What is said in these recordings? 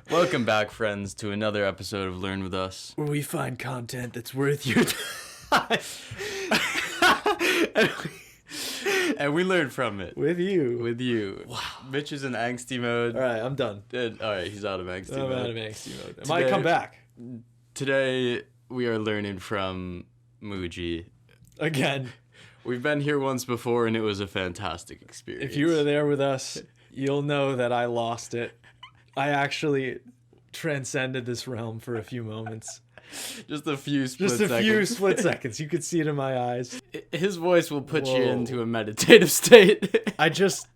Welcome back, friends, to another episode of Learn With Us, where we find content that's worth your time. and we learn from it. With you. Wow. Mitch is in angsty mode. All right, I'm done. All right, he's out of angsty mode. I'm out of angsty mode. I might come back. Today, we are learning from Mooji. Again. We've been here once before, and it was a fantastic experience. If you were there with us, you'll know that I lost it. I actually transcended this realm for a few moments. Just a few split seconds. You could see it in my eyes. His voice will put you into a meditative state. I just...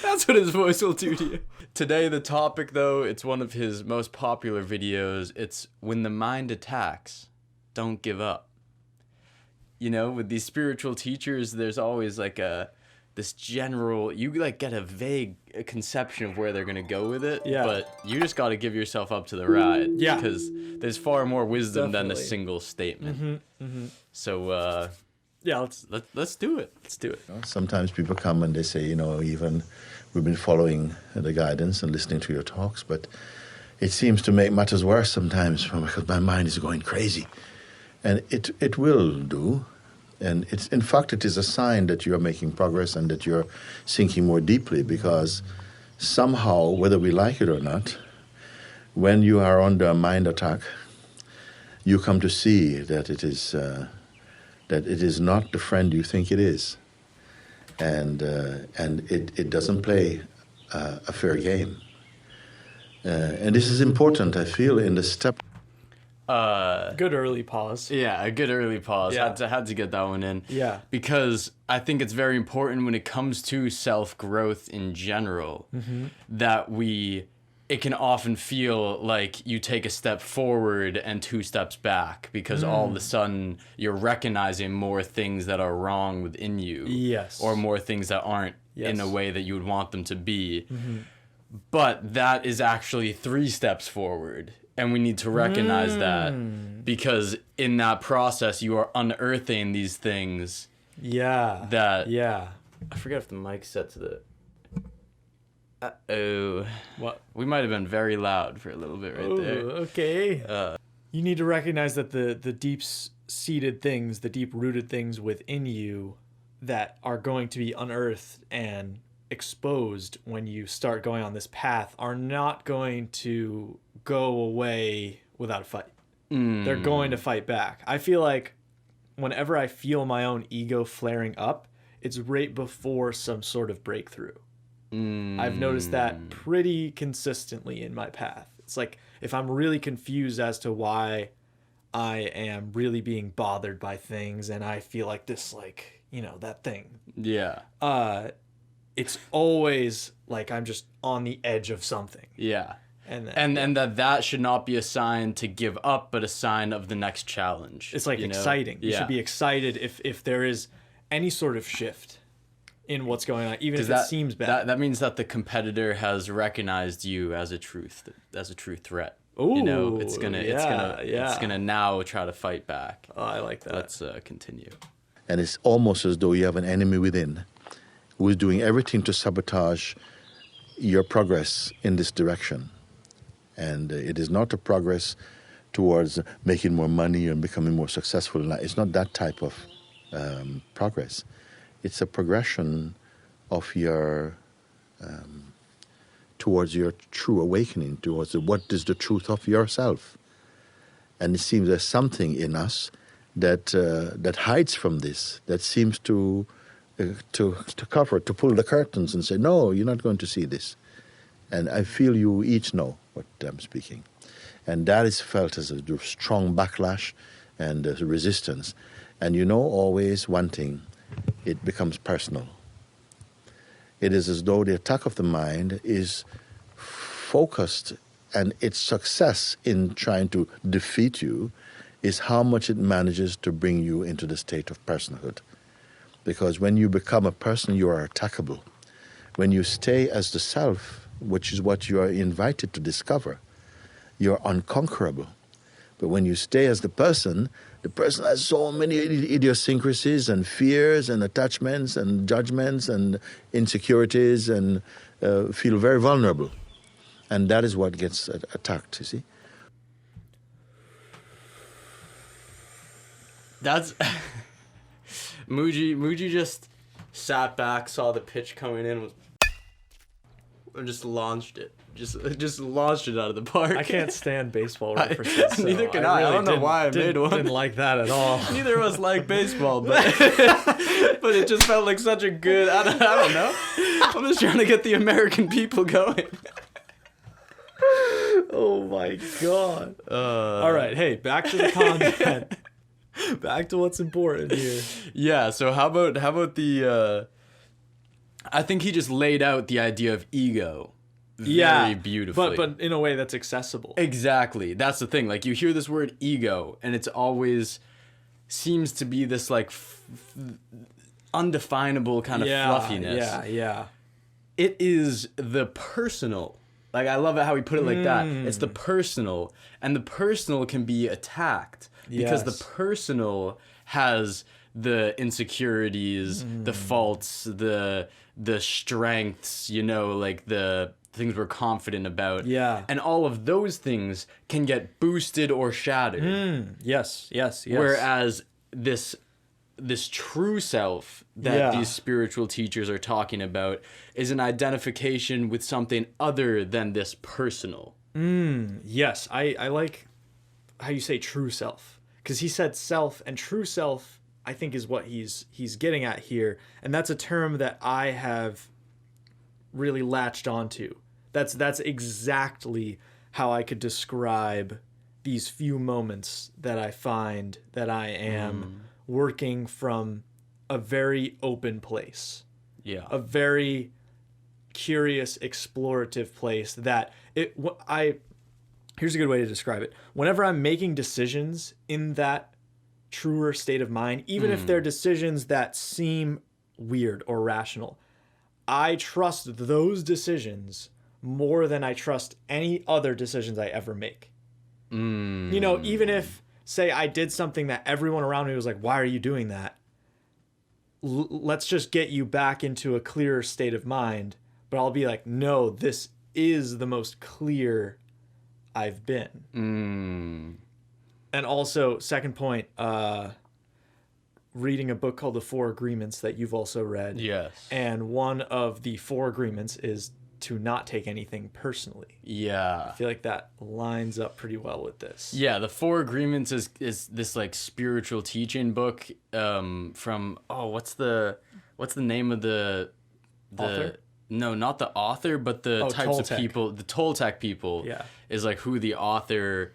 That's what his voice will do to you. Today, the topic, though, it's one of his most popular videos. It's when the mind attacks, don't give up. You know, with these spiritual teachers, there's always like this general, you like get a vague conception of where they're going to go with it. Yeah. But you just got to give yourself up to the ride. Yeah. Because there's far more wisdom Definitely. than a single statement. Mm-hmm, mm-hmm. So, yeah, let's do it. Let's do it. Sometimes people come and they say, even we've been following the guidance and listening to your talks, but it seems to make matters worse sometimes because my mind is going crazy. And it will do. And in fact, it is a sign that you're making progress and that you're sinking more deeply, because somehow, whether we like it or not, when you are under a mind attack, you come to see that it is not the friend you think it is. And it doesn't play a fair game. And this is important, I feel, in the step. Good early pause. Yeah, a good early pause. Yeah. Had to get that one in. Yeah. Because I think it's very important when it comes to self-growth in general, that it can often feel like you take a step forward and 2 steps back, because all of a sudden you're recognizing more things that are wrong within you. Yes. Or more things that aren't in a way that you would want them to be. But that is actually 3 steps forward. And we need to recognize that, because in that process, you are unearthing these things. Yeah. I forget if the mic's set to the... Uh-oh. What? We might have been very loud for a little bit right there. Okay. You need to recognize that the deep-seated things, the deep-rooted things within you that are going to be unearthed and exposed when you start going on this path are not going to go away without a fight. They're going to fight back. I feel like whenever I feel my own ego flaring up, it's right before some sort of breakthrough. I've noticed that pretty consistently in my path. It's like if I'm really confused as to why I am really being bothered by things, and I feel like this, like, that thing. Yeah. It's always like I'm just on the edge of something. Yeah. And that should not be a sign to give up, but a sign of the next challenge. it's like exciting. You should be excited if there is any sort of shift in what's going on, even if it seems bad. That means that the competitor has recognized you as a true threat. Ooh, it's gonna now try to fight back. Oh, I like that. Let's continue. And it's almost as though you have an enemy within who is doing everything to sabotage your progress in this direction. And it is not a progress towards making more money and becoming more successful. It's not that type of progress. It's a progression of your towards your true awakening, towards what is the truth of yourself. And it seems there's something in us that hides from this, that seems to cover, to pull the curtains and say, no, you're not going to see this. And I feel you each know what I'm speaking. And that is felt as a strong backlash and resistance. And always one thing, it becomes personal. It is as though the attack of the mind is focused, and its success in trying to defeat you is how much it manages to bring you into the state of personhood. Because when you become a person, you are attackable. When you stay as the self, which is what you are invited to discover, you're unconquerable. But when you stay as the person has so many idiosyncrasies and fears and attachments and judgments and insecurities and feel very vulnerable. And that is what gets attacked, you see. That's Mooji just sat back, saw the pitch coming in, and just launched it. Just launched it out of the park. I can't stand baseball references. So neither can I. really I don't know why I made one. Didn't like that at all. Neither of us like baseball, but but it just felt like such a good. I don't know. I'm just trying to get the American people going. Oh my god. All right, hey, back to the content. Back to what's important here. Yeah. So how about the? I think he just laid out the idea of ego. Very beautifully. But in a way that's accessible. Exactly. That's the thing. Like, you hear this word ego, and it's always seems to be this like undefinable kind of fluffiness. Yeah. It is the personal. Like, I love it how he put it like that. It's the personal, and the personal can be attacked because the personal has the insecurities, the faults, the strengths, you know, like the things we're confident about. Yeah. And all of those things can get boosted or shattered. Yes. Whereas this true self that these spiritual teachers are talking about is an identification with something other than this personal. Yes. I like how you say true self, because he said self, and true self I think is what he's getting at here. And that's a term that I have really latched onto. That's exactly how I could describe these few moments that I find that I am working from a very open place. Yeah. A very curious, explorative place that here's a good way to describe it. Whenever I'm making decisions in that truer state of mind, even if they're decisions that seem weird or rational, I trust those decisions more than I trust any other decisions I ever make. You know, even if, say, I did something that everyone around me was like, why are you doing that? Let's just get you back into a clearer state of mind. But I'll be like, no, this is the most clear I've been. And also, second point, reading a book called The Four Agreements that you've also read. Yes. And one of the four agreements is to not take anything personally. Yeah. I feel like that lines up pretty well with this. Yeah, The Four Agreements is this like spiritual teaching book from what's the name of the Author? No, not the author, but the types Toltec. of people, the Toltec people. Yeah. Is like who the author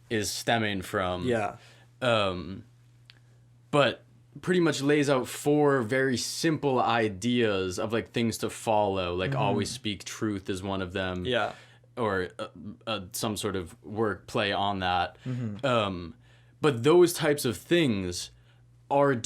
is stemming from. Yeah. But pretty much lays out four very simple ideas of like things to follow, like always speak truth is one of them. Yeah. Or some sort of work play on that. But those types of things are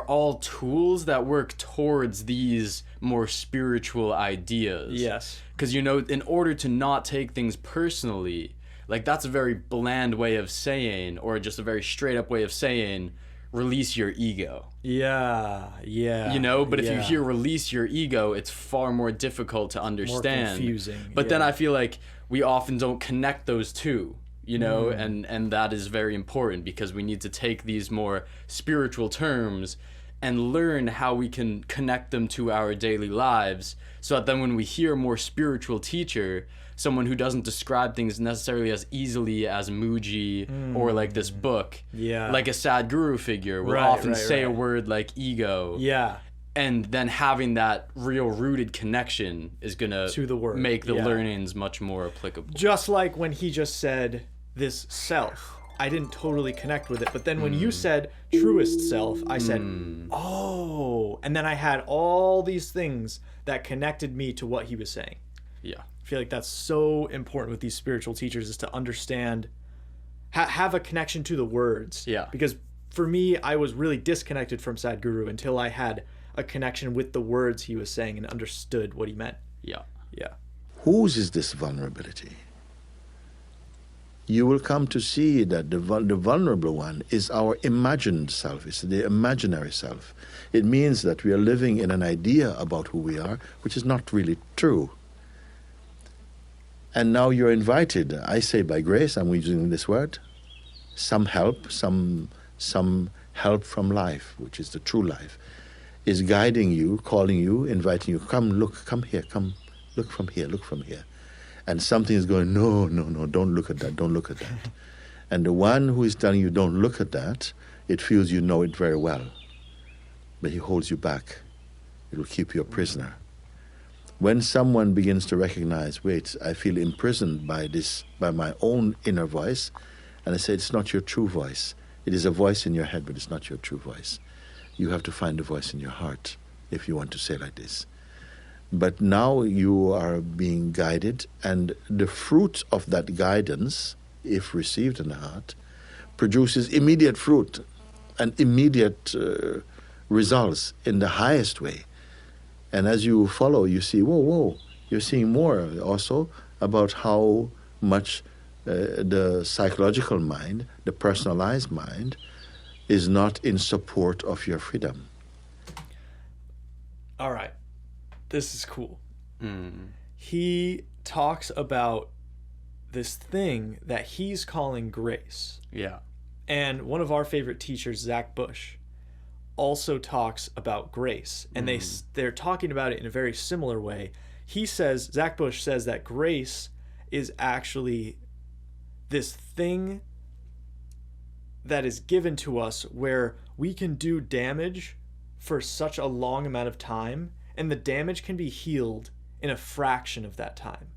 all tools that work towards these more spiritual ideas. Yes. Because, you know, in order to not take things personally, like, that's a very bland way of saying, or just a very straight up way of saying, release your ego. Yeah. You know, but if you hear release your ego, it's far more difficult to understand. More confusing. But then I feel like we often don't connect those two, you know, and that is very important, because we need to take these more spiritual terms and learn how we can connect them to our daily lives, so that then when we hear a more spiritual teacher, someone who doesn't describe things necessarily as easily as Muji or like this book, like a Sadhguru figure will often say a word like ego. Yeah. And then having that real rooted connection is going To the word. make the learnings much more applicable. Just like when he just said this self, I didn't totally connect with it. But then when you said truest self, I said, oh. And then I had all these things that connected me to what he was saying. Yeah. I feel like that's so important with these spiritual teachers, is to understand, have a connection to the words. Yeah. Because for me, I was really disconnected from Sadhguru until I had a connection with the words he was saying and understood what he meant. Yeah. Yeah. Whose is this vulnerability? you will come to see that the vulnerable one is our imagined self, it's the imaginary self. It means that we are living in an idea about who we are, which is not really true. And now you're invited, I say by grace, I'm using this word, some help, some help from life, which is the true life, is guiding you, calling you, inviting you, come here, come, look from here. And something is going, no, don't look at that, don't look at that. And the one who is telling you don't look at that, it feels you know it very well. But he holds you back. It will keep you a prisoner. When someone begins to recognize, wait, I feel imprisoned by my own inner voice, and I say, it's not your true voice. It is a voice in your head, but it's not your true voice. You have to find a voice in your heart if you want to say like this. But now you are being guided, and the fruit of that guidance, if received in the heart, produces immediate fruit and immediate results in the highest way. And as you follow, you see, whoa, you're seeing more also about how much the psychological mind, the personalized mind, is not in support of your freedom. All right. This is cool. He talks about this thing that he's calling grace. Yeah. And one of our favorite teachers, Zach Bush, also talks about grace. And they're talking about it in a very similar way. Zach Bush says that grace is actually this thing that is given to us where we can do damage for such a long amount of time, and the damage can be healed in a fraction of that time.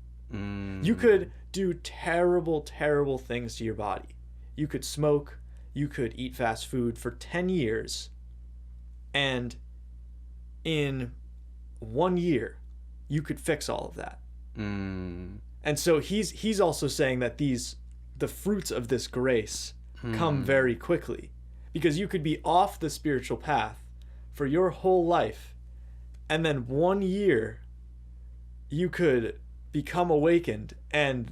You could do terrible, terrible things to your body. You could smoke, you could eat fast food for 10 years, and in 1 year, you could fix all of that. And so he's also saying that the fruits of this grace come very quickly, because you could be off the spiritual path for your whole life, and then 1 year you could become awakened, and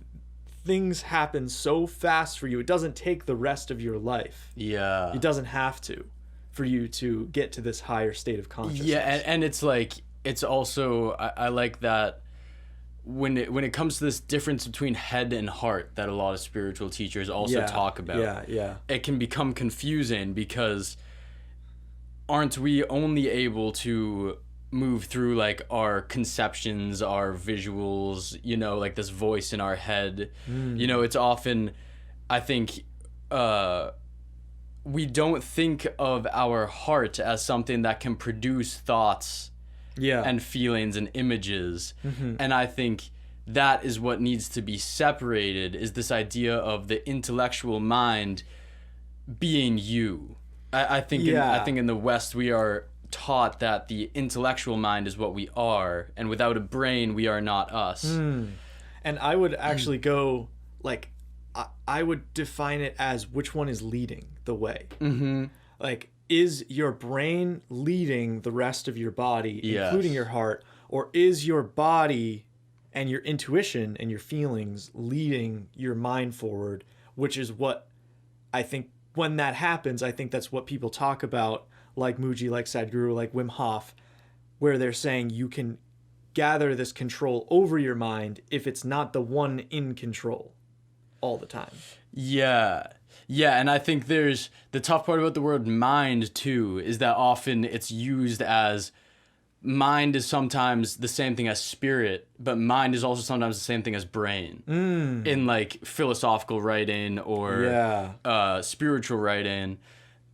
things happen so fast for you. It doesn't take the rest of your life. Yeah. It doesn't have to, for you to get to this higher state of consciousness. Yeah, and it's like, it's also, I like that when it comes to this difference between head and heart that a lot of spiritual teachers also talk about. Yeah. It can become confusing, because aren't we only able to move through like our conceptions, our visuals, like this voice in our head? It's often, I think, we don't think of our heart as something that can produce thoughts and feelings and images. And I think that is what needs to be separated, is this idea of the intellectual mind being you. I think in the West we are taught that the intellectual mind is what we are, and without a brain we are not us. And I would actually go, like, I would define it as which one is leading the way. Like, is your brain leading the rest of your body, including your heart, or is your body and your intuition and your feelings leading your mind forward? Which is what I think, when that happens, I think that's what people talk about, like Mooji, like Sadhguru, like Wim Hof, where they're saying you can gather this control over your mind if it's not the one in control all the time. Yeah, and I think there's the tough part about the word mind too, is that often it's used as, mind is sometimes the same thing as spirit, but mind is also sometimes the same thing as brain in like philosophical writing or spiritual writing.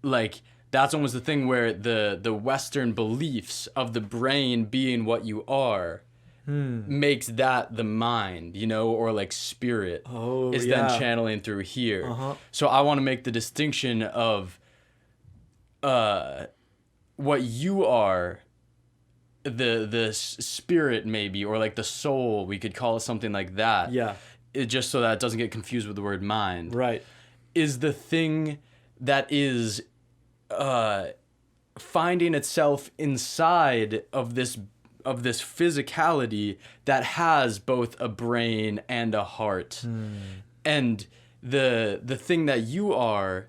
Like, that's almost the thing where the Western beliefs of the brain being what you are makes that the mind, or like spirit is then channeling through here. So I want to make the distinction of what you are, the spirit maybe, or like the soul, we could call it something like that. Just so that it doesn't get confused with the word mind. Right. Is the thing that is finding itself inside of this physicality that has both a brain and a heart. And the thing that you are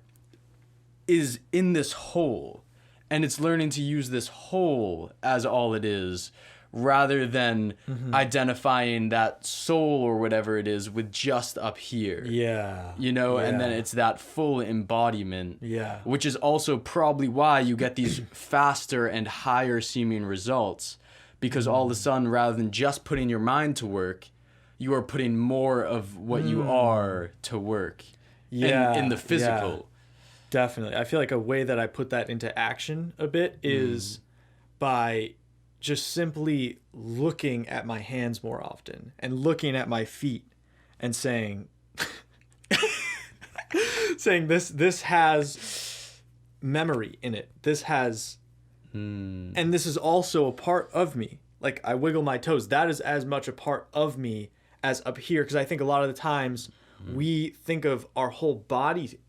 is in this whole, and it's learning to use this whole as all it is, rather than identifying that soul or whatever it is with just up here. Yeah. You know, and then Yeah. it's that full embodiment. Yeah. Which is also probably why you get these faster and higher seeming results, because all of a sudden, rather than just putting your mind to work, you are putting more of what you are to work. Yeah. In the physical. Yeah. Definitely. I feel like a way that I put that into action a bit is by just simply looking at my hands more often and looking at my feet and saying this has memory in it. This has and this is also a part of me. Like I wiggle my toes. That is as much a part of me as up here, because I think a lot of the times we think of our whole body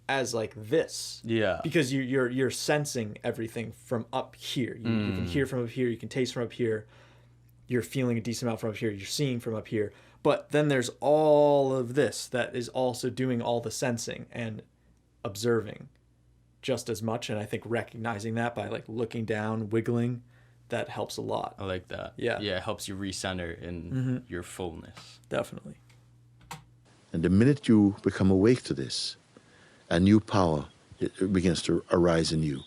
as like this. Yeah. Because you're sensing everything from up here. You can hear from up here, you can taste from up here, you're feeling a decent amount from up here, you're seeing from up here. But then there's all of this that is also doing all the sensing and observing just as much. And I think recognizing that by like looking down, wiggling, that helps a lot. I like that. Yeah. Yeah, it helps you recenter in your fullness. Definitely. And the minute you become awake to this, a new power begins to arise in you.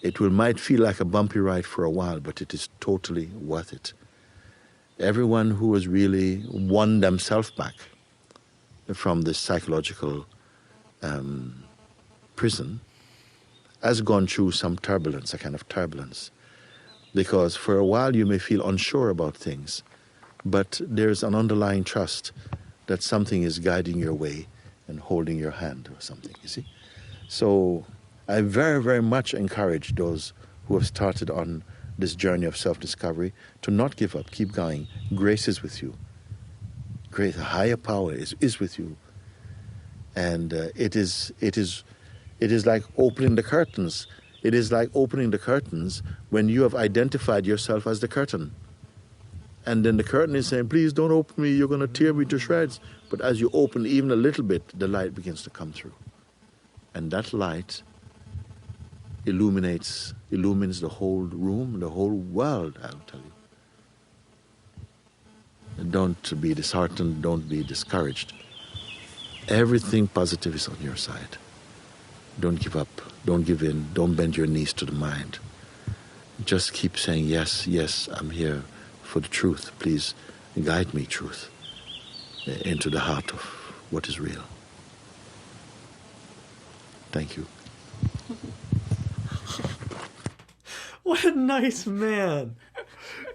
It might feel like a bumpy ride for a while, but it is totally worth it. Everyone who has really won themselves back from this psychological prison has gone through some turbulence, a kind of turbulence. Because for a while you may feel unsure about things, but there's an underlying trust that something is guiding your way and holding your hand or something, you see? So I very, very much encourage those who have started on this journey of self-discovery to not give up, keep going. Grace is with you. Grace, a higher power is with you. And it is like opening the curtains. It is like opening the curtains when you have identified yourself as the curtain. And then the curtain is saying, please don't open me, you're going to tear me to shreds. But as you open even a little bit, the light begins to come through. And that light illumines the whole room, the whole world, I'll tell you. Don't be disheartened, don't be discouraged. Everything positive is on your side. Don't give up, don't give in, don't bend your knees to the mind. Just keep saying, yes, yes, I'm here for the truth. Please guide me, truth, into the heart of what is real. Thank you. What a nice man.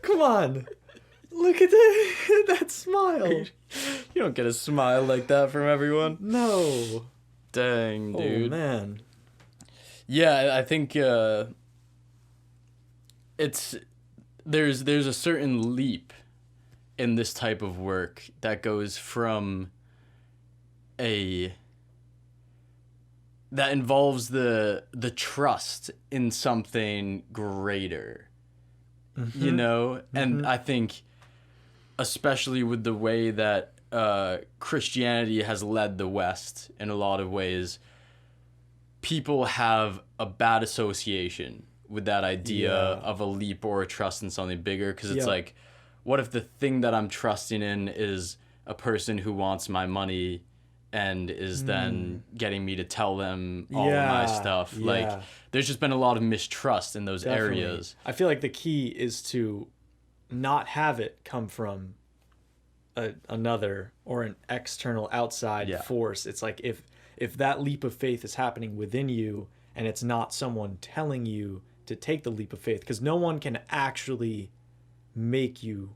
Come on. Look at that smile. You don't get a smile like that from everyone. No. Dang, dude. Oh, man. Yeah, I think there's a certain leap in this type of work that goes from that involves the trust in something greater, you know? And I think especially with the way that Christianity has led the West in a lot of ways, people have a bad association with that idea of a leap or a trust in something bigger, because it's like, what if the thing that I'm trusting in is a person who wants my money and is then getting me to tell them all of my stuff? Like, there's just been a lot of mistrust in those areas. I feel like the key is to not have it come from another or an external outside force. It's like if that leap of faith is happening within you and it's not someone telling you to take the leap of faith, because no one can actually make you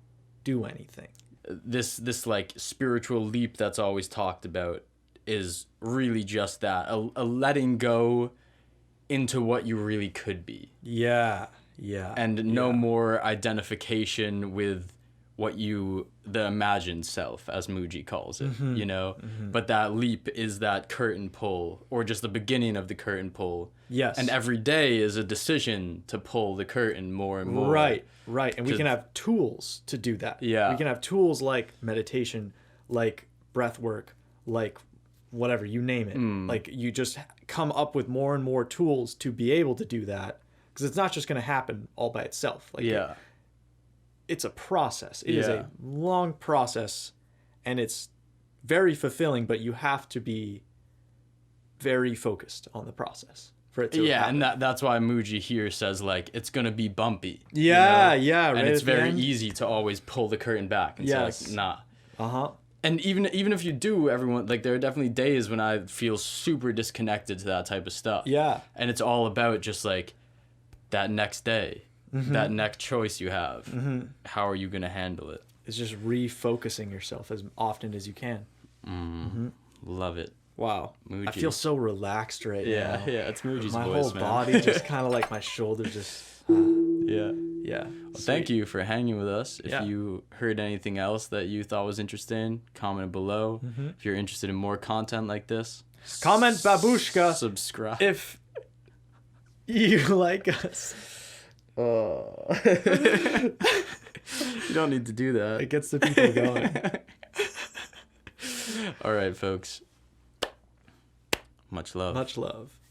do anything. This like spiritual leap that's always talked about is really just that, a letting go into what you really could be. And no more identification with what the imagined self, as Mooji calls it, you know? But that leap is that curtain pull, or just the beginning of the curtain pull. Yes. And every day is a decision to pull the curtain more and more. Right. And we can have tools to do that. Yeah. We can have tools like meditation, like breath work, like whatever, you name it. Like you just come up with more and more tools to be able to do that, because it's not just going to happen all by itself. Like it's a process. It is a long process, and it's very fulfilling, but you have to be very focused on the process for it to happen. And that's why Mooji here says, like, it's gonna be bumpy. Right and it's at the very end. easy to always pull the curtain back and say, like, nah. And even if you do, everyone, like, there are definitely days when I feel super disconnected to that type of stuff. And it's all about just like that next day, that next choice you have. How are you gonna handle it? It's just refocusing yourself as often as you can. Love it. Wow. Mooji. I feel so relaxed right now. Yeah, it's Mooji's my voice, whole man. body just kind of like my shoulders just Yeah. Well, thank you for hanging with us. If you heard anything else that you thought was interesting, comment below. If you're interested in more content like this, comment babushka subscribe. if you like us. You don't need to do that. It gets the people going. All right, folks. Much love. Much love.